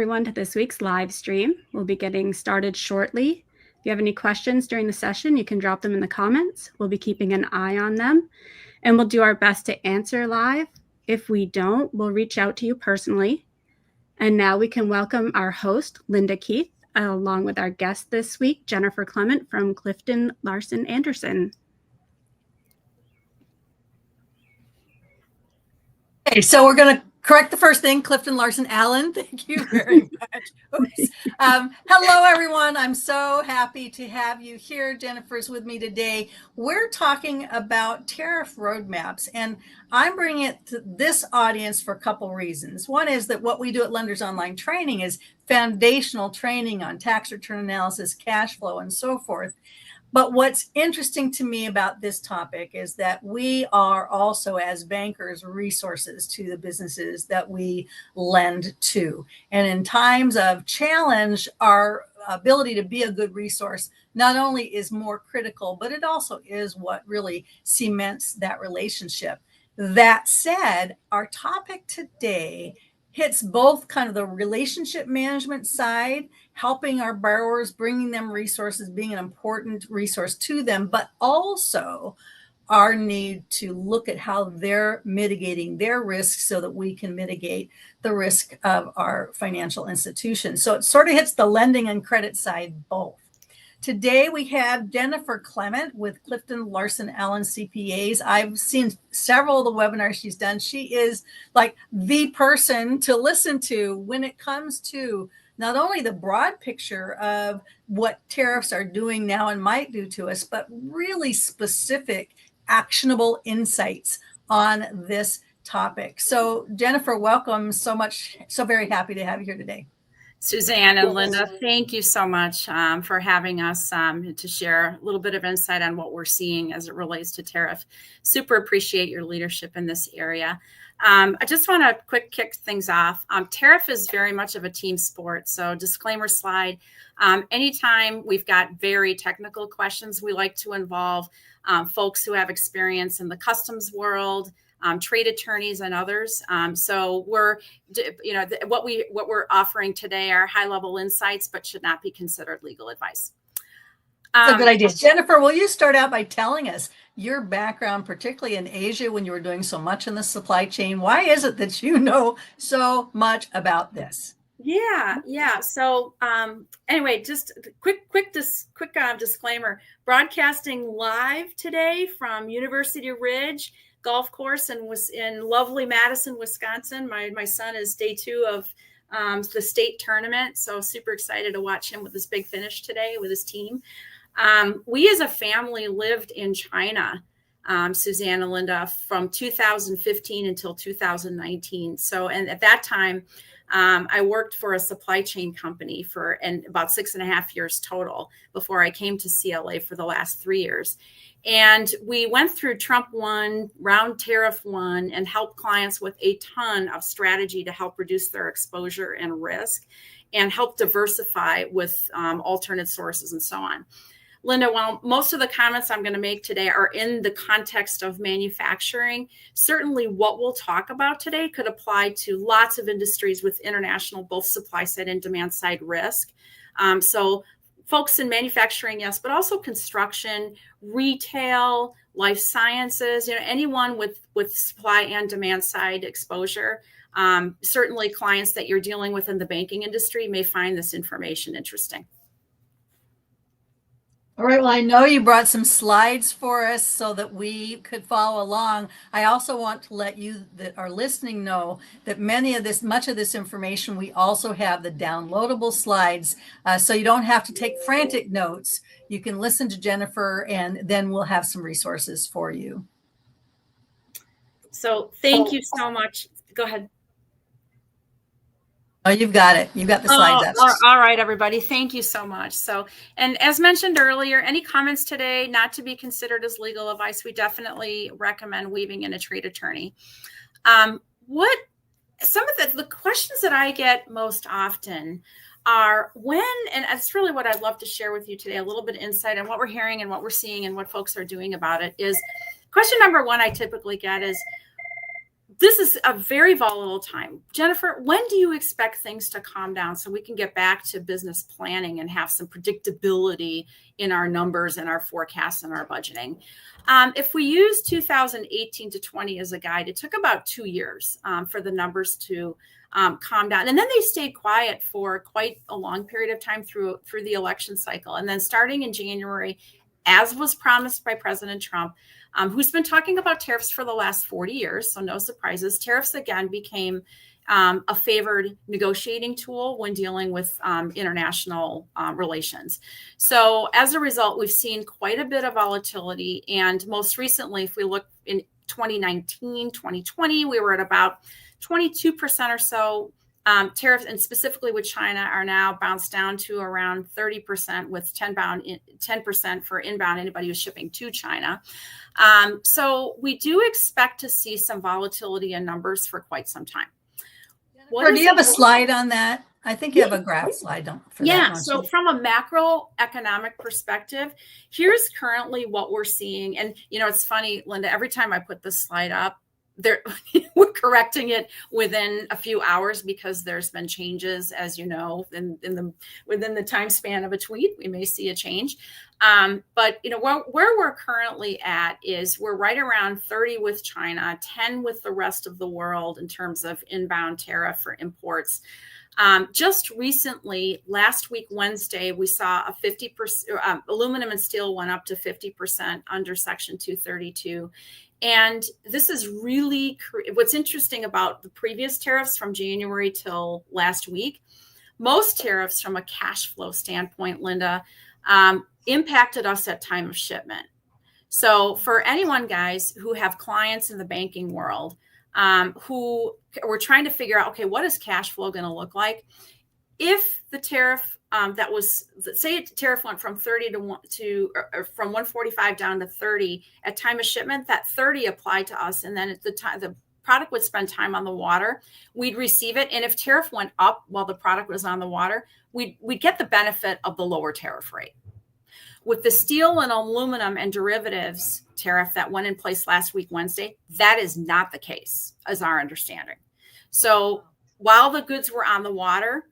Everyone to this week's live stream. We'll be getting started shortly. If you have any questions during the session, you can drop them in the comments. We'll be keeping an eye on them, and we'll do our best to answer live. If we don't, we'll reach out to you personally. And now we can welcome our host, Linda Keith, along with our guest this week, Jennifer Clement from CliftonLarsonAllen. Okay, so we're going to correct the first thing, CliftonLarsonAllen. Thank you very much. Hello, everyone. I'm so happy to have you here. Jennifer's with me today. We're talking about tariff roadmaps, and I'm bringing it to this audience for a couple reasons. One is that what we do at Lenders Online Training is foundational training on tax return analysis, cash flow, and so forth. But what's interesting to me about this topic is that we are also, as bankers, resources to the businesses that we lend to. And in times of challenge, our ability to be a good resource not only is more critical, but it also is what really cements that relationship. That said, our topic today hits both kind of the relationship management side, helping our borrowers, bringing them resources, being an important resource to them, but also our need to look at how they're mitigating their risks so that we can mitigate the risk of our financial institutions. So it sort of hits the lending and credit side both. Today we have Jennifer Clement with CliftonLarsonAllen CPAs. I've seen several of the webinars she's done. She is like the person to listen to when it comes to not only the broad picture of what tariffs are doing now and might do to us, but really specific, actionable insights on this topic. So Jennifer, welcome so much. So very happy to have you here today. Suzanne and Linda, thank you so much for having us to share a little bit of insight on what we're seeing as it relates to tariff. Super appreciate your leadership in this area. I just want to quick kick things off. Tariff is very much of a team sport. So disclaimer slide, anytime we've got very technical questions, we like to involve folks who have experience in the customs world, trade attorneys and others. So we're, what we're offering today are high level insights, but should not be considered legal advice. That's a good idea. Jennifer, will you start out by telling us your background, particularly in Asia, when you were doing so much in the supply chain? Why is it that you know so much about this? Yeah. So anyway, just quick disclaimer, broadcasting live today from University Ridge Golf Course and was in lovely Madison, Wisconsin. My son is day 2 of the state tournament, so super excited to watch him with this big finish today with his team. We as a family lived in China, Suzanne and Linda, from 2015 until 2019. So, and at that time, I worked for a supply chain company for about 6.5 years total before I came to CLA for the last 3 years. And we went through Trump 1, round tariff 1, and helped clients with a ton of strategy to help reduce their exposure and risk and help diversify with alternate sources and so on. Linda, while most of the comments I'm going to make today are in the context of manufacturing, certainly what we'll talk about today could apply to lots of industries with international, both supply side and demand side risk. So folks in manufacturing, yes, but also construction, retail, life sciences, anyone with supply and demand side exposure. Certainly clients that you're dealing with in the banking industry may find this information interesting. All right, well, I know you brought some slides for us so that we could follow along. I also want to let you that are listening know that much of this information, we also have the downloadable slides, so you don't have to take frantic notes. You can listen to Jennifer, and then we'll have some resources for you. So thank you so much. Go ahead. Oh, you've got it. You've got the slides up. All right, everybody. Thank you so much. So, and as mentioned earlier, any comments today not to be considered as legal advice, we definitely recommend weaving in a trade attorney. Some of the questions that I get most often are and it's really what I'd love to share with you today, a little bit of insight on what we're hearing and what we're seeing and what folks are doing about it, is question number 1 I typically get is, this is a very volatile time. Jennifer, when do you expect things to calm down so we can get back to business planning and have some predictability in our numbers and our forecasts and our budgeting? If we use 2018 to 20 as a guide, it took about 2 years for the numbers to calm down. And then they stayed quiet for quite a long period of time through the election cycle. And then starting in January, as was promised by President Trump, who's been talking about tariffs for the last 40 years, so no surprises. Tariffs, again, became a favored negotiating tool when dealing with international relations. So as a result, we've seen quite a bit of volatility. And most recently, if we look in 2019, 2020, we were at about 22% or so. Tariffs, and specifically with China, are now bounced down to around 30% with 10% for inbound, anybody who's shipping to China. So we do expect to see some volatility in numbers for quite some time. Or do you have a slide on that? I think you have a graph slide for that. So from a macroeconomic perspective, here's currently what we're seeing. And, it's funny, Linda, every time I put this slide up, we're correcting it within a few hours because there's been changes, as you know, within the time span of a tweet, we may see a change. But where we're currently at is we're right around 30 with China, 10 with the rest of the world in terms of inbound tariff for imports. Just recently, last week, Wednesday, we saw a 50%, aluminum and steel went up to 50% under Section 232. And this is really what's interesting about the previous tariffs from January till last week. Most tariffs from a cash flow standpoint, Linda, impacted us at time of shipment. So for anyone, guys, who have clients in the banking world who were trying to figure out, okay, what is cash flow going to look like? If the tariff say a tariff went from 30 or from 145 down to 30 at time of shipment, that 30 applied to us. And then at the time, the product would spend time on the water, we'd receive it. And if tariff went up while the product was on the water, we'd get the benefit of the lower tariff rate. With the steel and aluminum and derivatives tariff that went in place last week, Wednesday, that is not the case, as our understanding. So while the goods were on the water,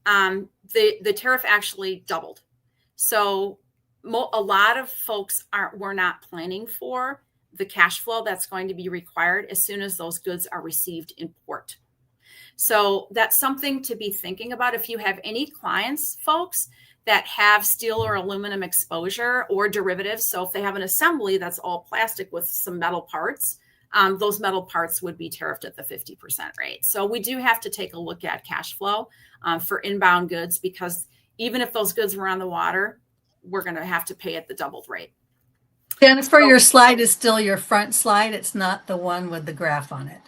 the tariff actually doubled. So a lot of folks were not planning for the cash flow that's going to be required as soon as those goods are received in port. So that's something to be thinking about. If you have any clients, folks, that have steel or aluminum exposure or derivatives, so if they have an assembly that's all plastic with some metal parts, those metal parts would be tariffed at the 50% rate. So we do have to take a look at cash flow for inbound goods, because even if those goods were on the water, we're going to have to pay at the doubled rate. Jennifer, your slide is still your front slide. It's not the one with the graph on it.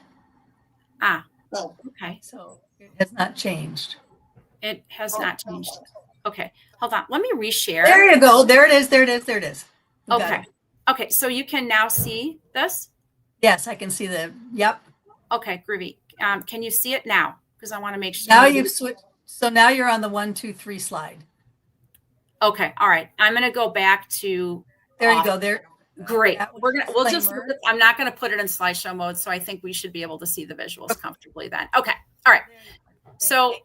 Okay. So it has not changed. It has not changed. Okay, hold on. Let me reshare. There you go. There it is. There it is. There it is. Okay. Okay, so you can now see this? Yes, I can see yep. Okay, groovy. Can you see it now? Because I want to make sure. Now you've switched. So now you're on the 1, 2, 3 slide. Okay. All right. I'm going to go back to. There you go. There. Great. I'm not going to put it in slideshow mode. So I think we should be able to see the visuals comfortably then. Okay. All right. So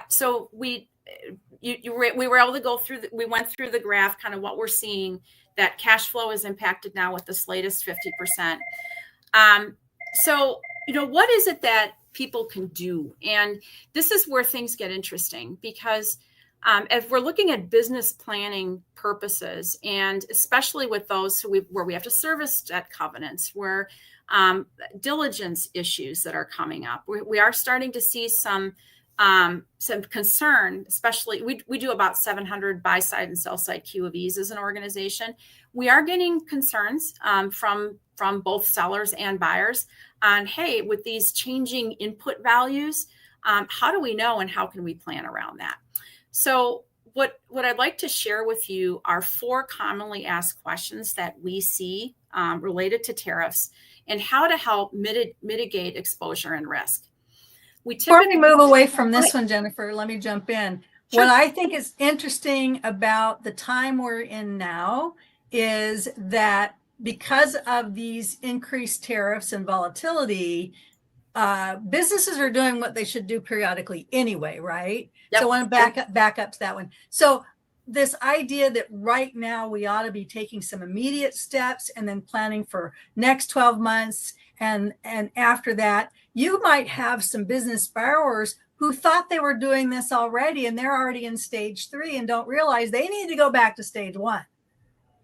so we were able to go through, we went through the graph, kind of what we're seeing, that cash flow is impacted now with this latest 50%. So, what is it that people can do? And this is where things get interesting, because if we're looking at business planning purposes, and especially with those where we have to service debt covenants, where diligence issues that are coming up, we are starting to see some concern, especially we do about 700 buy side and sell side QofEs as an organization. We are getting concerns from both sellers and buyers on, hey, with these changing input values, how do we know and how can we plan around that? So what I'd like to share with you are 4 commonly asked questions that we see related to tariffs and how to help mitigate exposure and risk. Before we move away from this one, Jennifer, let me jump in. Sure. What I think is interesting about the time we're in now is that because of these increased tariffs and volatility, businesses are doing what they should do periodically anyway, right? Yep. So I want to back up to that one. So this idea that right now we ought to be taking some immediate steps and then planning for next 12 months. And after that, you might have some business borrowers who thought they were doing this already and they're already in stage 3 and don't realize they need to go back to stage 1.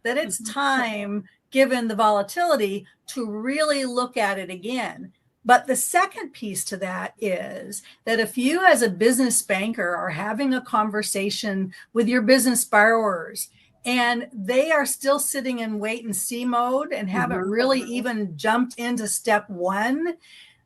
That it's time, given the volatility, to really look at it again. But the second piece to that is that if you as a business banker are having a conversation with your business borrowers and they are still sitting in wait and see mode and haven't really even jumped into step 1,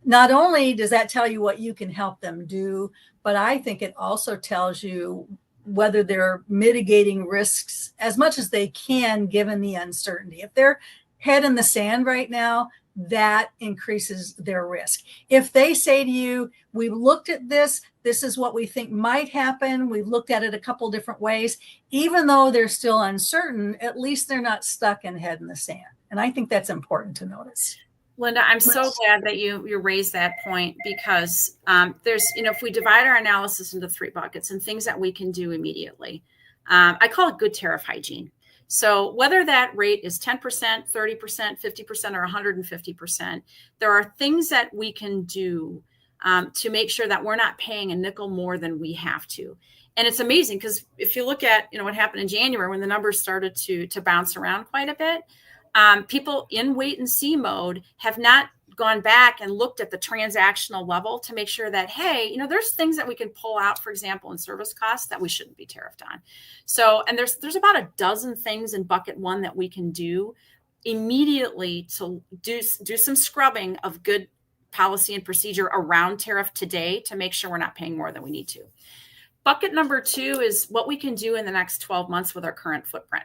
not only does that tell you what you can help them do, but I think it also tells you whether they're mitigating risks as much as they can given the uncertainty. If they're head in the sand right now, that increases their risk. If they say to you, we've looked at this is what we think might happen, we've looked at it a couple different ways, even though they're still uncertain, at least they're not stuck in head in the sand. And I think that's important to notice. Linda, I'm so glad that you raised that point, because there's, if we divide our analysis into 3 buckets and things that we can do immediately, I call it good tariff hygiene. So whether that rate is 10%, 30%, 50%, or 150%, there are things that we can do to make sure that we're not paying a nickel more than we have to. And it's amazing because if you look at what happened in January when the numbers started to bounce around quite a bit, people in wait and see mode have not gone back and looked at the transactional level to make sure that, hey, there's things that we can pull out, for example, in service costs that we shouldn't be tariffed on. So, and there's about a dozen things in bucket 1 that we can do immediately to do some scrubbing of good policy and procedure around tariff today to make sure we're not paying more than we need to. Bucket number 2 is what we can do in the next 12 months with our current footprint.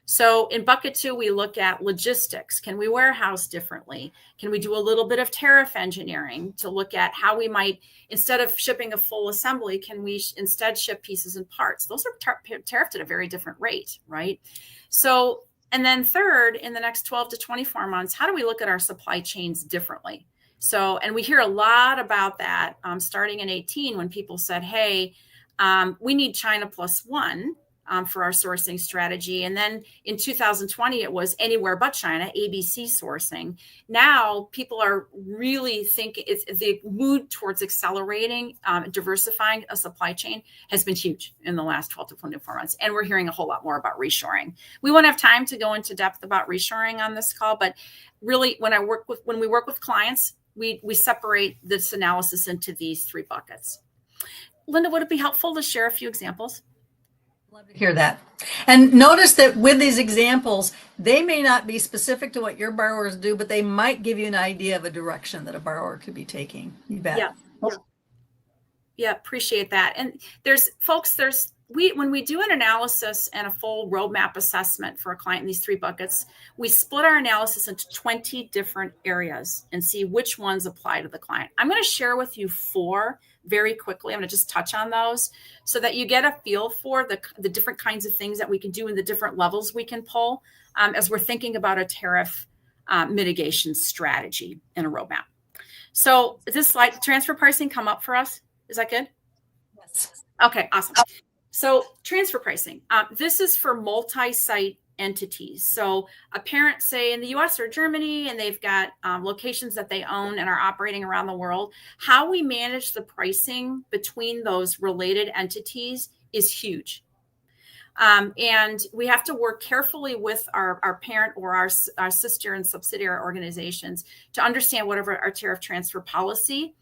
So in bucket 2, we look at logistics. Can we warehouse differently? Can we do a little bit of tariff engineering to look at how we might, instead of shipping a full assembly, can we instead ship pieces and parts? Those are tariffed at a very different rate, right? So, and then third, in the next 12 to 24 months, how do we look at our supply chains differently? So, and we hear a lot about that starting in 18 when people said, hey, we need China plus 1. For our sourcing strategy. And then in 2020, it was anywhere but China, ABC sourcing. Now people are really thinking the mood towards accelerating, diversifying a supply chain has been huge in the last 12 to 24 months. And we're hearing a whole lot more about reshoring. We won't have time to go into depth about reshoring on this call, but really when we work with clients, we separate this analysis into these 3 buckets. Linda, would it be helpful to share a few examples? Love to hear that. And notice that with these examples, they may not be specific to what your borrowers do, but they might give you an idea of a direction that a borrower could be taking. You bet. Yeah, appreciate that. And when we do an analysis and a full roadmap assessment for a client in these 3 buckets, we split our analysis into 20 different areas and see which ones apply to the client. I'm going to share with you 4 very quickly. I'm going to just touch on those so that you get a feel for the different kinds of things that we can do and the different levels we can pull as we're thinking about a tariff mitigation strategy and a roadmap. So is this slide, transfer pricing, come up for us? Is that good? Yes. Okay, awesome. So transfer pricing, this is for multi-site entities. So a parent, say in the US or Germany, and they've got locations that they own and are operating around the world, how we manage the pricing between those related entities is huge. And we have to work carefully with our parent or our sister and subsidiary organizations to understand whatever our tariff transfer policy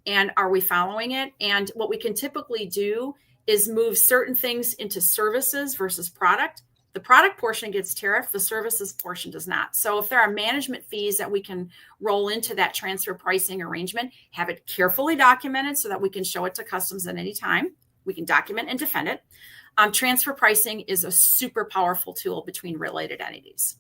and are we following it? And what we can typically do is move certain things into services versus product. The product portion gets tariffed, the services portion does not. So if there are management fees that we can roll into that transfer pricing arrangement, have it carefully documented so that we can show it to customs at any time. We can document and defend it. Transfer pricing is a super powerful tool between related entities.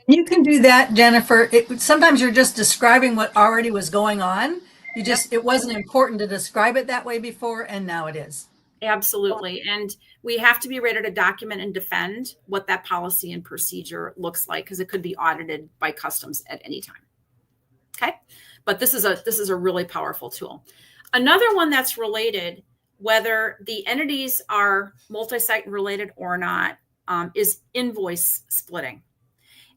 You can do that, Jennifer. Sometimes you're just describing what already was going on. It wasn't important to describe it that way before, and now it is. Absolutely. And we have to be ready to document and defend what that policy and procedure looks like, because it could be audited by customs at any time. Okay. But this is a really powerful tool. Another one that's related, whether the entities are multi-site related or not, is invoice splitting.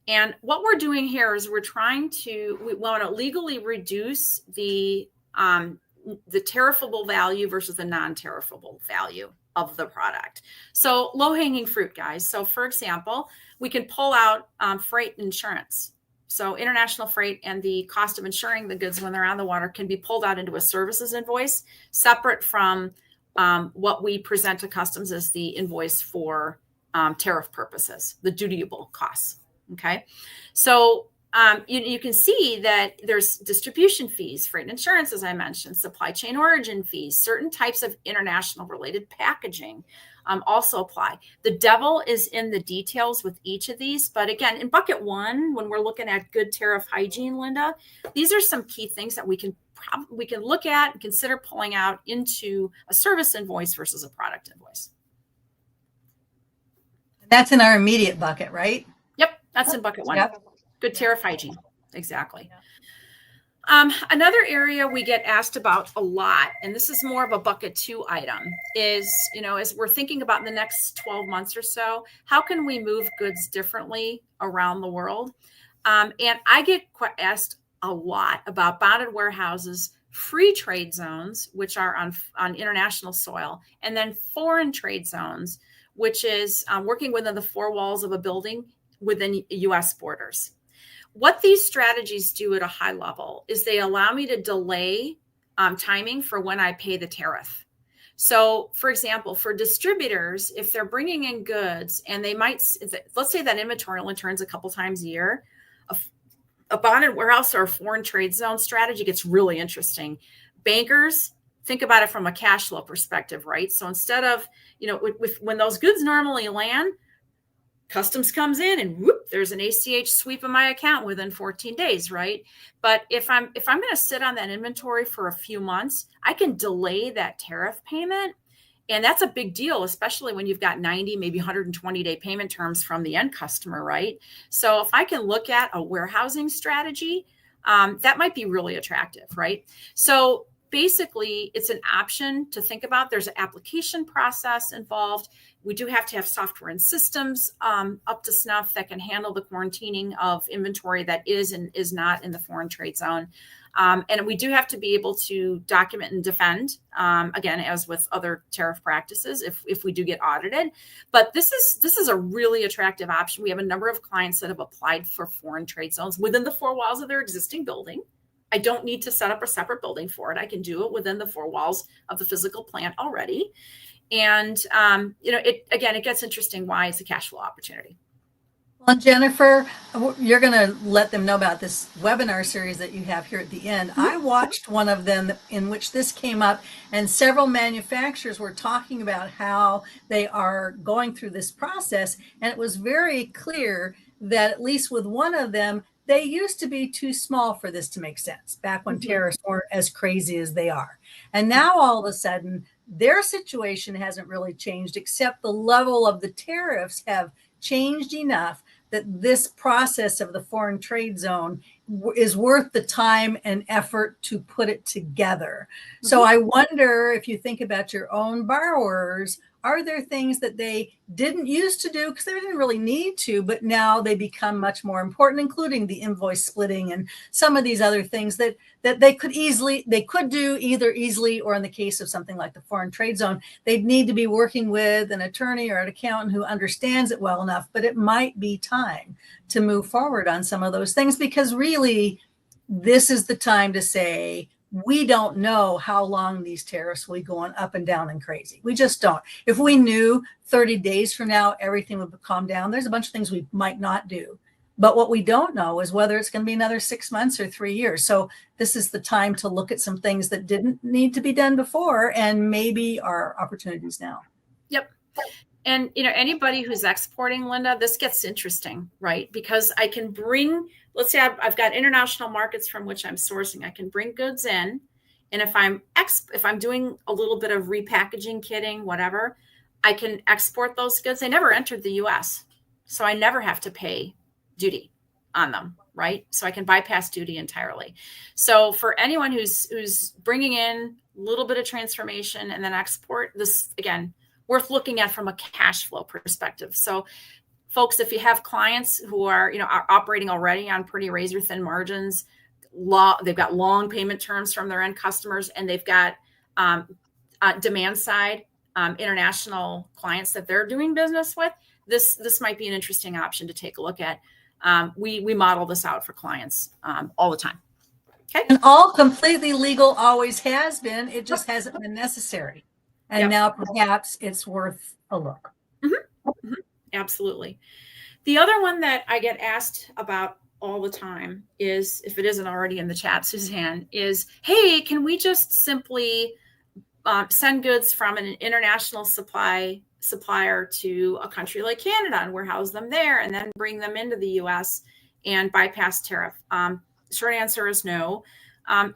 And what we're doing here is we want to legally reduce the tariffable value versus the non-tariffable value of the product. So low-hanging fruit, guys. So for example, we can pull out freight insurance. So international freight and the cost of insuring the goods when they're on the water can be pulled out into a services invoice, separate from what we present to customs as the invoice for tariff purposes, the dutiable costs. Okay. So you can see that there's distribution fees, freight and insurance, as I mentioned, supply chain origin fees, certain types of international related packaging also apply. The devil is in the details with each of these. But again, in bucket one, when we're looking at good tariff hygiene, Linda, these are some key things that we can look at and consider pulling out into a service invoice versus a product invoice. That's in our immediate bucket, right? Yep, that's in bucket one. Yep. Good tariff hygiene. Exactly. Another area we get asked about a lot, and this is more of a bucket two item, is, as we're thinking about in the next 12 months or so, how can we move goods differently around the world? And I get asked a lot about bonded warehouses, free trade zones, which are on international soil, and then foreign trade zones, which is working within the four walls of a building within U.S. borders. What these strategies do at a high level is they allow me to delay timing for when I pay the tariff. So, for example, for distributors, if they're bringing in goods and they might, let's say that inventory only turns a couple times a year, a bonded warehouse or a foreign trade zone strategy gets really interesting. Bankers think about it from a cash flow perspective, right? So instead of, when those goods normally land, customs comes in and whoop, there's an ACH sweep of my account within 14 days, right? But if I'm going to sit on that inventory for a few months, I can delay that tariff payment. And that's a big deal, especially when you've got 90, maybe 120-day payment terms from the end customer, right? So if I can look at a warehousing strategy, that might be really attractive, right? So basically, it's an option to think about. There's an application process involved. We do have to have software and systems up to snuff that can handle the quarantining of inventory that is and is not in the foreign trade zone. And we do have to be able to document and defend, again, as with other tariff practices, if we do get audited. But this is a really attractive option. We have a number of clients that have applied for foreign trade zones within the four walls of their existing building. I don't need to set up a separate building for it. I can do it within the four walls of the physical plant already. And, it gets interesting why it's a cash flow opportunity. Well, Jennifer, you're going to let them know about this webinar series that you have here at the end. I watched one of them in which this came up, and several manufacturers were talking about how they are going through this process. And it was very clear that at least with one of them, they used to be too small for this to make sense back when tariffs weren't as crazy as they are. And now all of a sudden, their situation hasn't really changed, except the level of the tariffs have changed enough that this process of the foreign trade zone is worth the time and effort to put it together. So I wonder, if you think about your own borrowers, are there things that they didn't used to do because they didn't really need to, but now they become much more important, including the invoice splitting and some of these other things that they could do either easily, or in the case of something like the foreign trade zone, they'd need to be working with an attorney or an accountant who understands it well enough. But it might be time to move forward on some of those things, because really this is the time to say, we don't know how long these tariffs will be going up and down and crazy. We just don't. If we knew 30 days from now, everything would calm down, there's a bunch of things we might not do. But what we don't know is whether it's going to be another 6 months or 3 years. So this is the time to look at some things that didn't need to be done before and maybe are opportunities now. Yep. And, anybody who's exporting, Linda, this gets interesting, right? Because I can bring, let's say I've got international markets from which I'm sourcing. I can bring goods in And if I'm doing a little bit of repackaging, kitting, whatever, I can export those goods. They never entered the US, so I never have to pay duty on them, right? So I can bypass duty entirely. So for anyone who's bringing in a little bit of transformation and then export, this, again, worth looking at from a cash flow perspective. So folks, if you have clients who are operating already on pretty razor thin margins, they've got long payment terms from their end customers, and they've got demand side international clients that they're doing business with, this might be an interesting option to take a look at. We model this out for clients all the time. Okay. And all completely legal always has been. It just hasn't been necessary. And now perhaps it's worth a look. Mm-hmm. Mm-hmm. Absolutely. The other one that I get asked about all the time is, if it isn't already in the chat, Suzanne, is, hey, can we just simply send goods from an international supplier to a country like Canada and warehouse them there and then bring them into the US and bypass tariff? Short answer is no.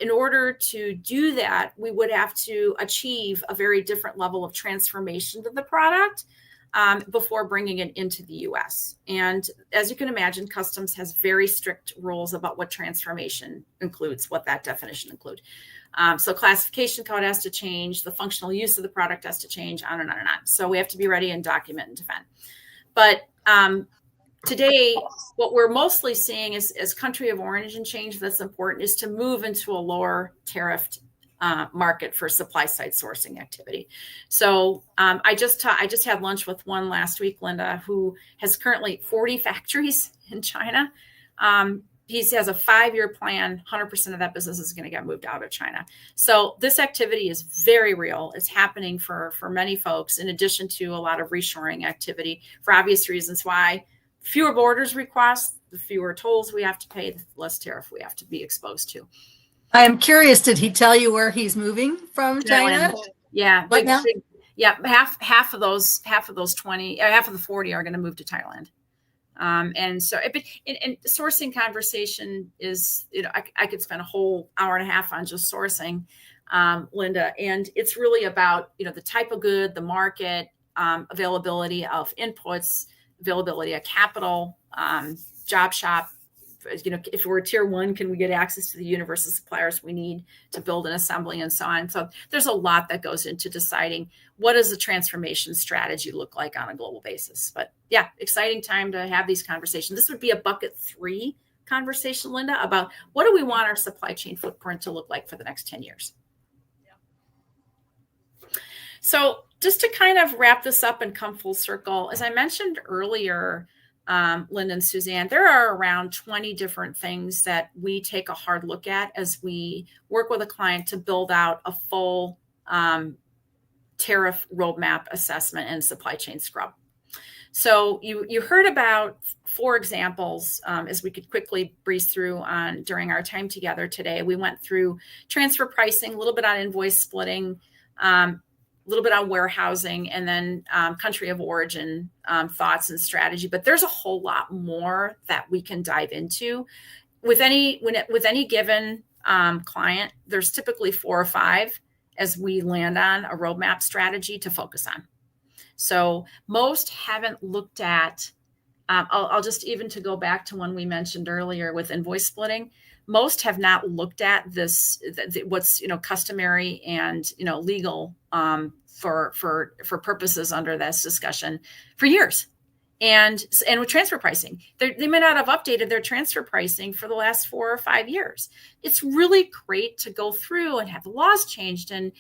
In order to do that, we would have to achieve a very different level of transformation to the product before bringing it into the US. And as you can imagine, customs has very strict rules about what transformation includes, what that definition includes. So classification code has to change, the functional use of the product has to change, on and on and on. So we have to be ready and document and defend. But today, what we're mostly seeing is, as country of origin change that's important, is to move into a lower tariffed market for supply side sourcing activity. So I just had lunch with one last week, Linda, who has currently 40 factories in China. He has a 5-year plan. 100% of that business is going to get moved out of China. So this activity is very real. It's happening for many folks, in addition to a lot of reshoring activity, for obvious reasons. Why? Fewer borders requests, the fewer tolls we have to pay, the less tariff we have to be exposed to. I am curious, did he tell you where he's moving from China? Yeah. What now? Yeah. Half of those 20, half of the 40 are going to move to Thailand. And so and sourcing conversation is, I could spend a whole hour and a half on just sourcing, Linda, and it's really about, the type of good, the market, availability of inputs, availability of capital, job shop. If we're tier 1, can we get access to the universal suppliers we need to build an assembly and so on? So there's a lot that goes into deciding what does the transformation strategy look like on a global basis. But yeah, exciting time to have these conversations. This would be a bucket 3 conversation, Linda, about what do we want our supply chain footprint to look like for the next 10 years. Yeah. So just to kind of wrap this up and come full circle, as I mentioned earlier, Linda and Suzanne, there are around 20 different things that we take a hard look at as we work with a client to build out a full tariff roadmap assessment and supply chain scrub. So you heard about 4 examples as we could quickly breeze through during our time together today. We went through transfer pricing, a little bit on invoice splitting, a little bit on warehousing, and then country of origin thoughts and strategy. But there's a whole lot more that we can dive into. With any given client, there's typically 4 or 5 as we land on a roadmap strategy to focus on. So most haven't looked at, I'll just, even to go back to one we mentioned earlier with invoice splitting, most have not looked at this, what's customary and legal for purposes under this discussion for years. And with transfer pricing, they may not have updated their transfer pricing for the last 4 or 5 years. It's really great to go through and have the laws changed, and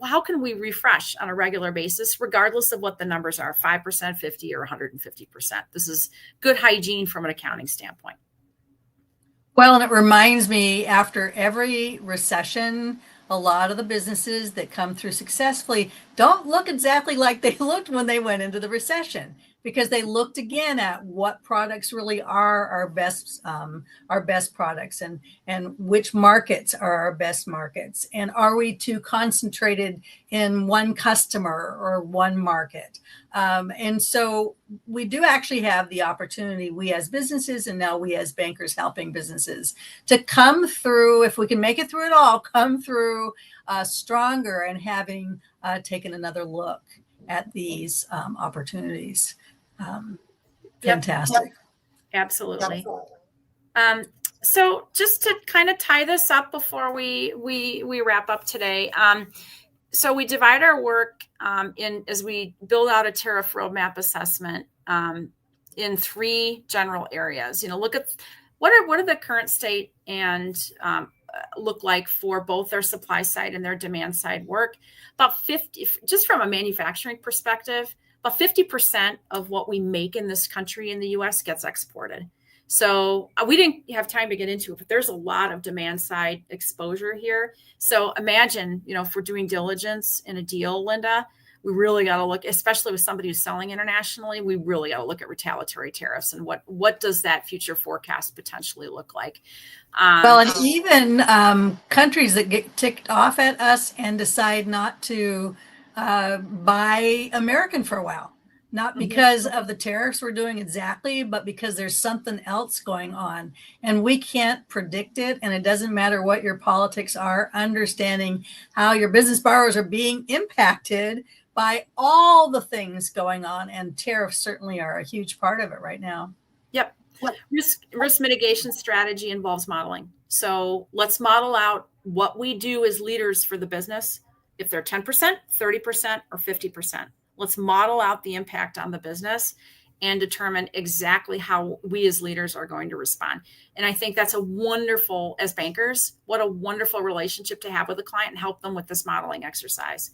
how can we refresh on a regular basis, regardless of what the numbers are, 5%, 50, or 150%. This is good hygiene from an accounting standpoint. Well, and it reminds me, after every recession, a lot of the businesses that come through successfully don't look exactly like they looked when they went into the recession. because they looked again at what products really are our best products, and which markets are our best markets, and are we too concentrated in one customer or one market. And so we do actually have the opportunity, we as businesses and now we as bankers helping businesses, to come through, if we can make it through it all, come through stronger and having taken another look at these opportunities. Fantastic. Yep. Absolutely. So just to kind of tie this up before we wrap up today. So we divide our work in, as we build out a tariff roadmap assessment, in 3 general areas. Look at what are the current state and look like for both their supply side and their demand side work. About 50, just from a manufacturing perspective, about 50% of what we make in this country in the US gets exported. So we didn't have time to get into it, but there's a lot of demand side exposure here. So imagine, if we're doing diligence in a deal, Linda, we really got to look, especially with somebody who's selling internationally, we really got to look at retaliatory tariffs and what does that future forecast potentially look like. Well, and even countries that get ticked off at us and decide not to buy American for a while, not because of the tariffs we're doing exactly, but because there's something else going on and we can't predict it. And it doesn't matter what your politics are, understanding how your business borrowers are being impacted by all the things going on. And tariffs certainly are a huge part of it right now. Yep. Risk mitigation strategy involves modeling. So let's model out what we do as leaders for the business. If they're 10%, 30%, or 50%, let's model out the impact on the business and determine exactly how we as leaders are going to respond. And I think that's a wonderful, as bankers, what a wonderful relationship to have with a client and help them with this modeling exercise.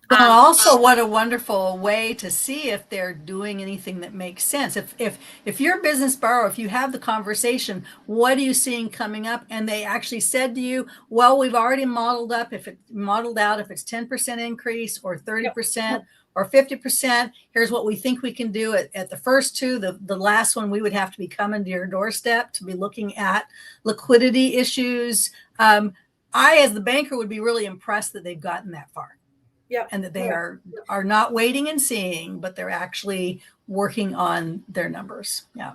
But also, what a wonderful way to see if they're doing anything that makes sense. If your business borrower, if you have the conversation, what are you seeing coming up? And they actually said to you, well, we've already modeled out if it's 10% increase or 30% or 50%. Here's what we think we can do at the first 2. The last one, we would have to be coming to your doorstep to be looking at liquidity issues. I, as the banker, would be really impressed that they've gotten that far. Yep. And that they are not waiting and seeing, but they're actually working on their numbers. Yeah.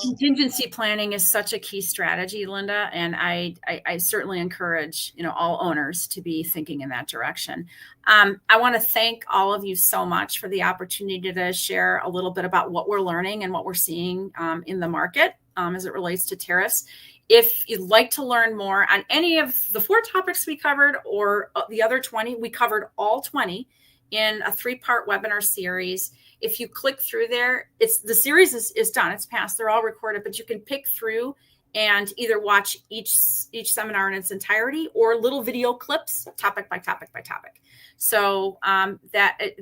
Contingency planning is such a key strategy, Linda. And I certainly encourage, all owners to be thinking in that direction. I want to thank all of you so much for the opportunity to share a little bit about what we're learning and what we're seeing in the market as it relates to tariffs. If you'd like to learn more on any of the 4 topics we covered or the other 20, we covered all 20 in a 3-part webinar series. If you click through there, the series is done. It's passed. They're all recorded, but you can pick through and either watch each seminar in its entirety or little video clips, topic by topic by topic. So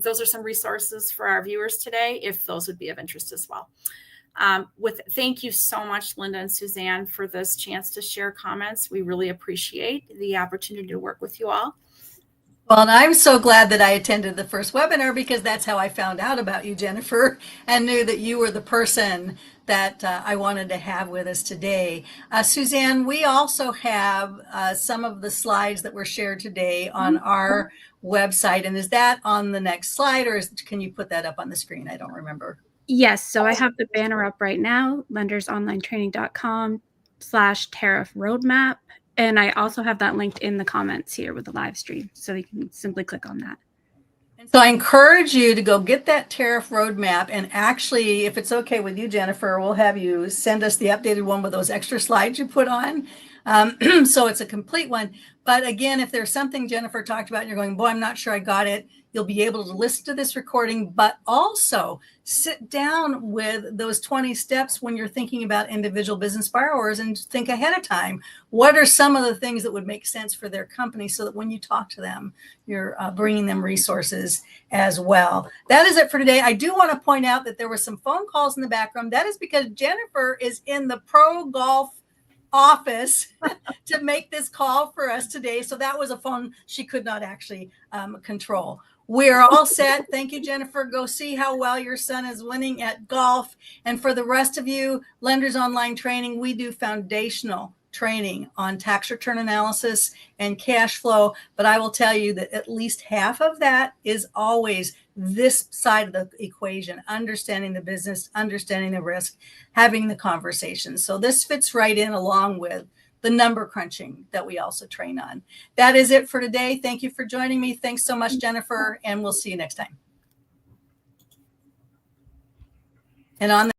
those are some resources for our viewers today, if those would be of interest as well. Thank you so much, Linda and Suzanne, for this chance to share comments. We really appreciate the opportunity to work with you all. Well, and I'm so glad that I attended the first webinar, because that's how I found out about you, Jennifer, and knew that you were the person that I wanted to have with us today. Suzanne, we also have some of the slides that were shared today on our website. And is that on the next slide, or can you put that up on the screen? I don't remember. Yes, so I have the banner up right now, lendersonlinetraining.com/tariff roadmap. And I also have that linked in the comments here with the live stream. So you can simply click on that. And so I encourage you to go get that tariff roadmap. And actually, if it's okay with you, Jennifer, we'll have you send us the updated one with those extra slides you put on. So it's a complete one. But again, if there's something Jennifer talked about and you're going, boy, I'm not sure I got it, you'll be able to listen to this recording, but also sit down with those 20 steps when you're thinking about individual business borrowers and think ahead of time. What are some of the things that would make sense for their company, so that when you talk to them, you're bringing them resources as well. That is it for today. I do want to point out that there were some phone calls in the background. That is because Jennifer is in the pro golf office to make this call for us today. So that was a phone she could not actually control. We're all set. Thank you, Jennifer. Go see how well your son is winning at golf. And for the rest of you, Lenders Online Training, we do foundational training on tax return analysis and cash flow. But I will tell you that at least half of that is always this side of the equation, understanding the business, understanding the risk, having the conversation. So this fits right in along with the number crunching that we also train on. That is it for today. Thank you for joining me. Thanks so much, Jennifer, and we'll see you next time. And on